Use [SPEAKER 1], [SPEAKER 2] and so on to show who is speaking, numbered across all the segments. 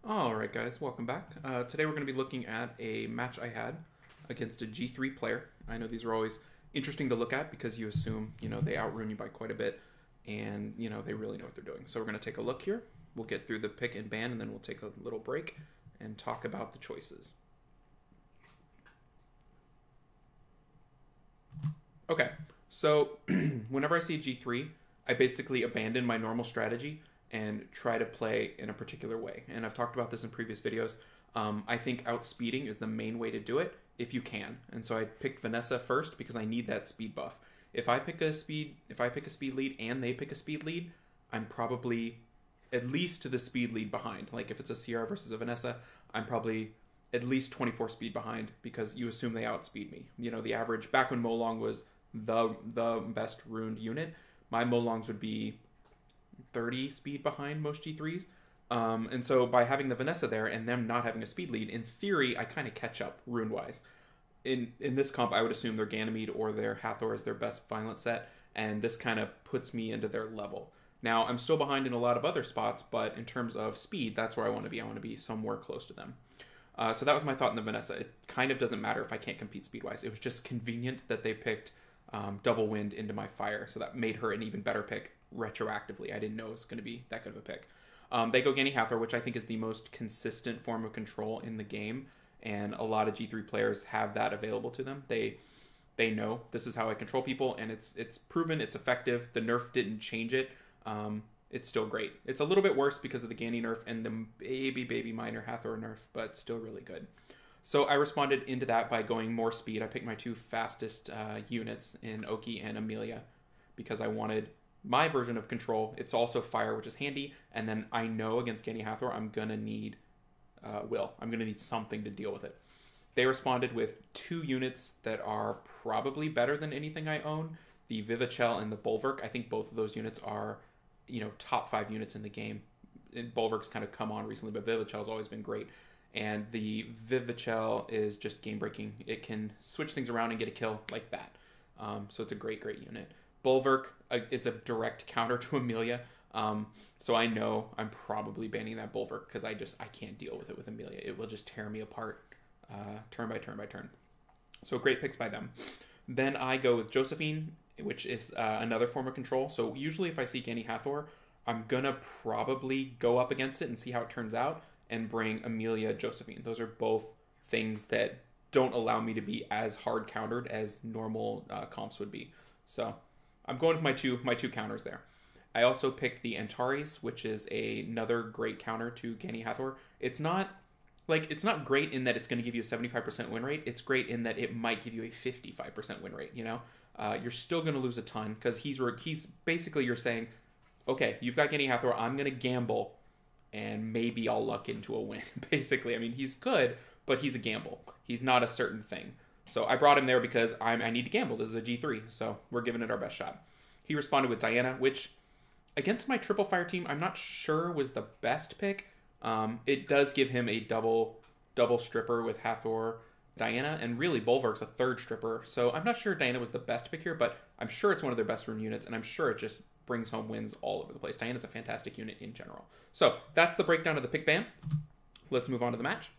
[SPEAKER 1] Alright guys, welcome back. Today we're going to be looking at a match I had against a G3 player. I know these are always interesting to look at because you assume, they outrun you by quite a bit and, they really know what they're doing. So we're going to take a look here. We'll get through the pick and ban and then we'll take a little break and talk about the choices. Okay, so whenever I see G3, I basically abandon my normal strategy and try to play in a particular way. And I've talked about this in previous videos. I think outspeeding is the main way to do it if you can. And so I picked Vanessa first because I need that speed buff. If I pick a speed lead and they pick a speed lead, I'm probably at least to the speed lead behind. Like if it's a CR versus a Vanessa, I'm probably at least 24 speed behind because you assume they outspeed me. The average back when Molong was the best runed unit, my Molongs would be 30 speed behind most G3s. And so by having the Vanessa there and them not having a speed lead, in theory, I kind of catch up rune-wise. In this comp, I would assume their Ganymede or their Hathor is their best violent set, and this kind of puts me into their level. Now, I'm still behind in a lot of other spots, but in terms of speed, that's where I want to be. I want to be somewhere close to them. So that was my thought in the Vanessa. It kind of doesn't matter if I can't compete speed-wise. It was just convenient that they picked Double Wind into my Fire, so that made her an even better pick retroactively. I didn't know it was going to be that good of a pick. They go Gany Hathor, which I think is the most consistent form of control in the game, and a lot of G3 players have that available to them. They know this is how I control people, and it's proven, it's effective. The nerf didn't change it. It's still great. It's a little bit worse because of the Gany nerf and the baby minor Hathor nerf, but still really good. So I responded into that by going more speed. I picked my two fastest units in Oki and Amelia because I wanted my version of control. It's also fire, which is handy, and then I know against Gany Hathor I'm gonna need will. I'm gonna need something to deal with it. They responded with two units that are probably better than anything I own: the Vivichel and the Bulwark. I think both of those units are, top 5 units in the game. And Bulwark's kind of come on recently, but Vivichel's always been great. And the Vivichel is just game breaking. It can switch things around and get a kill like that. So it's a great unit. Bulwark is a direct counter to Amelia. So I know I'm probably banning that Bulwark because I can't deal with it with Amelia. It will just tear me apart turn by turn. So great picks by them. Then I go with Josephine, which is another form of control. So usually if I see Gany Hathor, I'm going to probably go up against it and see how it turns out and bring Amelia Josephine. Those are both things that don't allow me to be as hard countered as normal comps would be. So I'm going with my two counters there. I also picked the Antares, which is another great counter to Gany Hathor. It's not great in that it's going to give you a 75% win rate. It's great in that it might give you a 55% win rate. You're still going to lose a ton because he's basically, you're saying, okay, you've got Gany Hathor, I'm going to gamble and maybe I'll luck into a win. Basically, I mean, he's good, but he's a gamble. He's not a certain thing. So I brought him there because I need to gamble. This is a G3, so we're giving it our best shot. He responded with Diana, which against my triple fire team, I'm not sure was the best pick. It does give him a double stripper with Hathor, Diana, and really Bulwark's a third stripper. So I'm not sure Diana was the best pick here, but I'm sure it's one of their best rune units, and I'm sure it just brings home wins all over the place. Diana's a fantastic unit in general. So that's the breakdown of the pick ban. Let's move on to the match.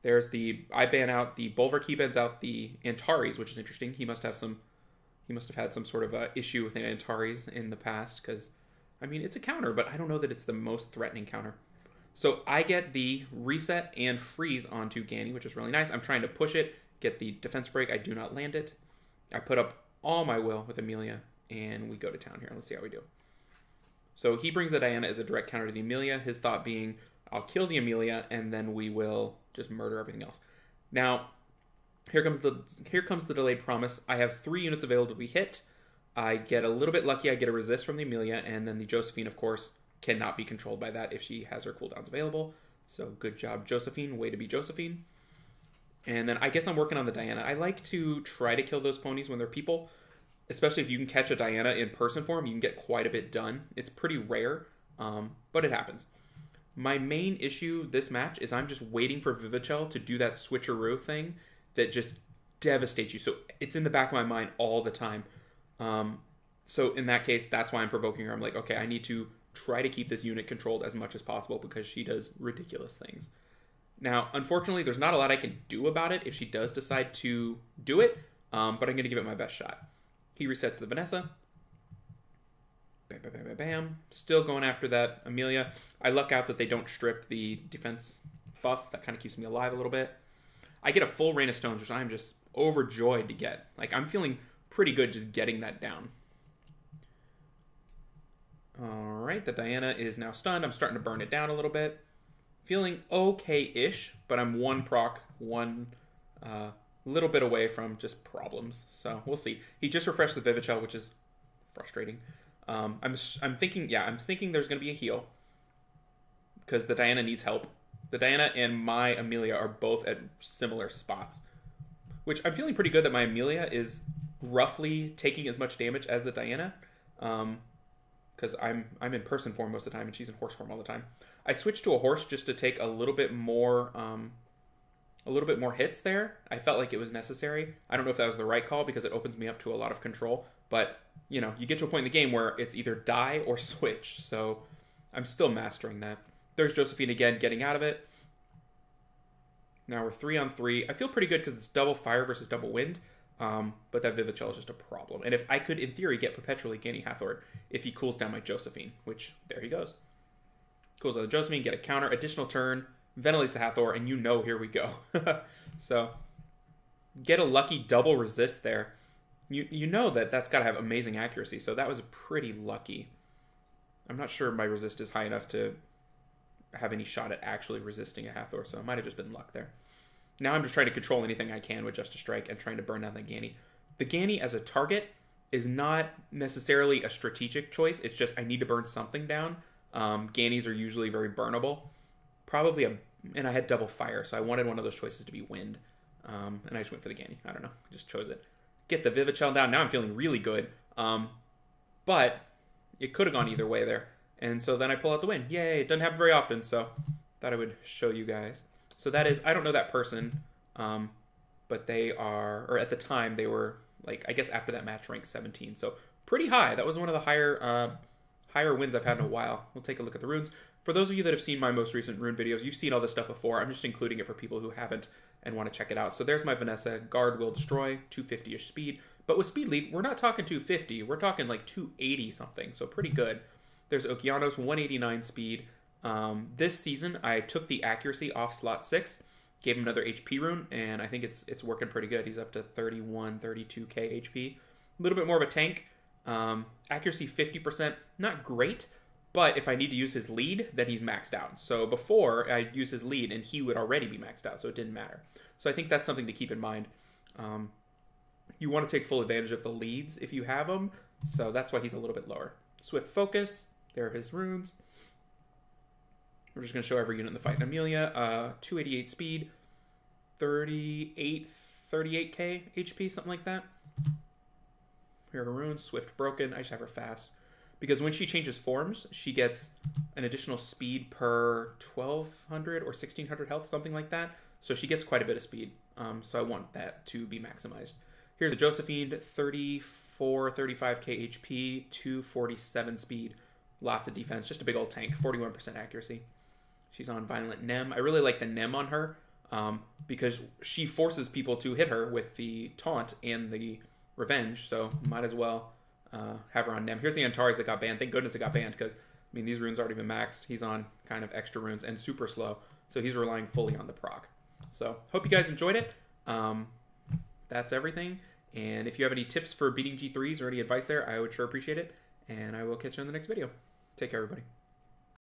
[SPEAKER 1] There's I ban out the Bulwark, he bans out the Antares, which is interesting. He must have had some sort of issue with the Antares in the past, because, I mean, it's a counter, but I don't know that it's the most threatening counter. So I get the reset and freeze onto Gany, which is really nice. I'm trying to push it, get the defense break. I do not land it. I put up all my will with Amelia, and we go to town here. Let's see how we do. So he brings the Diana as a direct counter to the Amelia, his thought being, I'll kill the Amelia, and then we will just murder everything else. Now, here comes the delayed promise. I have 3 units available to be hit. I get a little bit lucky. I get a resist from the Amelia, and then the Josephine, of course, cannot be controlled by that if she has her cooldowns available. So good job, Josephine. Way to be Josephine. And then I guess I'm working on the Diana. I like to try to kill those ponies when they're people, especially if you can catch a Diana in person form. You can get quite a bit done. It's pretty rare, but it happens. My main issue this match is I'm just waiting for Vivichel to do that switcheroo thing that just devastates you. So it's in the back of my mind all the time. So in that case, that's why I'm provoking her. I'm like, okay, I need to try to keep this unit controlled as much as possible because she does ridiculous things. Now, unfortunately, there's not a lot I can do about it if she does decide to do it, but I'm going to give it my best shot. He resets the Vanessa. Bam, bam, bam, bam, bam. Still going after that Amelia. I luck out that they don't strip the defense buff. That kind of keeps me alive a little bit. I get a full Rain of Stones, which I'm just overjoyed to get. Like, I'm feeling pretty good just getting that down. Alright, the Diana is now stunned. I'm starting to burn it down a little bit. Feeling okay-ish, but I'm one proc, one little bit away from just problems. So we'll see. He just refreshed the Vivichel, which is frustrating. I'm thinking there's going to be a heal because the Diana needs help. The Diana and my Amelia are both at similar spots, which I'm feeling pretty good that my Amelia is roughly taking as much damage as the Diana, because I'm in person form most of the time and she's in horse form all the time. I switched to a horse just to take a little bit more hits there. I felt like it was necessary. I don't know if that was the right call because it opens me up to a lot of control, but you know, you get to a point in the game where it's either die or switch, so I'm still mastering that. There's Josephine again, getting out of it. Now we're 3-on-3. I feel pretty good because it's double fire versus double wind, but that Vivichel is just a problem. And if I could, in theory, get perpetually Ganny Hathor if he cools down my Josephine, which, there he goes. Cools down the Josephine, get a counter, additional turn, ventilates the Hathor, and you know, here we go. So, get a lucky double resist there. You know that's got to have amazing accuracy, so that was pretty lucky. I'm not sure my resist is high enough to have any shot at actually resisting a Hathor, so it might have just been luck there. Now I'm just trying to control anything I can with Just a Strike and trying to burn down the Ganny. The Ganny as a target is not necessarily a strategic choice, it's just I need to burn something down. Gannys are usually very burnable. And I had double fire, so I wanted one of those choices to be wind. And I just went for the Ganny. I don't know, I just chose it. Get the Vivichel down, now I'm feeling really good. But it could have gone either way there. And so then I pull out the win. Yay, it doesn't happen very often, so thought I would show you guys. So that is, I don't know that person, but they are, or at the time, they were, like, I guess after that match, ranked 17. So pretty high. That was one of the higher wins I've had in a while. We'll take a look at the runes. For those of you that have seen my most recent rune videos, you've seen all this stuff before. I'm just including it for people who haven't and want to check it out. So there's my Vanessa. Guard will destroy, 250-ish speed. But with speed lead, we're not talking 250. We're talking like 280 something, so pretty good. There's Okeanos, 189 speed. This season, I took the accuracy off slot 6, gave him another HP rune, and I think it's working pretty good. He's up to 31, 32k HP. A little bit more of a tank. Accuracy 50%, not great, but if I need to use his lead, then he's maxed out. So before, I'd use his lead, and he would already be maxed out, so it didn't matter. So I think that's something to keep in mind. You want to take full advantage of the leads if you have them, so that's why he's a little bit lower. Swift Focus, there are his runes. We're just going to show every unit in the fight. Amelia, 288 speed, 38k HP, something like that. Here are her runes. Swift Broken. I just have her fast. Because when she changes forms, she gets an additional speed per 1200 or 1600 health, something like that. So she gets quite a bit of speed. So I want that to be maximized. Here's a Josephine, 34, 35k HP, 247 speed. Lots of defense. Just a big old tank. 41% accuracy. She's on Violent Nem. I really like the Nem on her because she forces people to hit her with the taunt and the revenge. So might as well have her on Nem. Here's the Antares that got banned. Thank goodness it got banned because, I mean, these runes already been maxed. He's on kind of extra runes and super slow. So he's relying fully on the proc. So hope you guys enjoyed it. That's everything. And if you have any tips for beating G3s or any advice there, I would sure appreciate it. And I will catch you in the next video. Take care, everybody.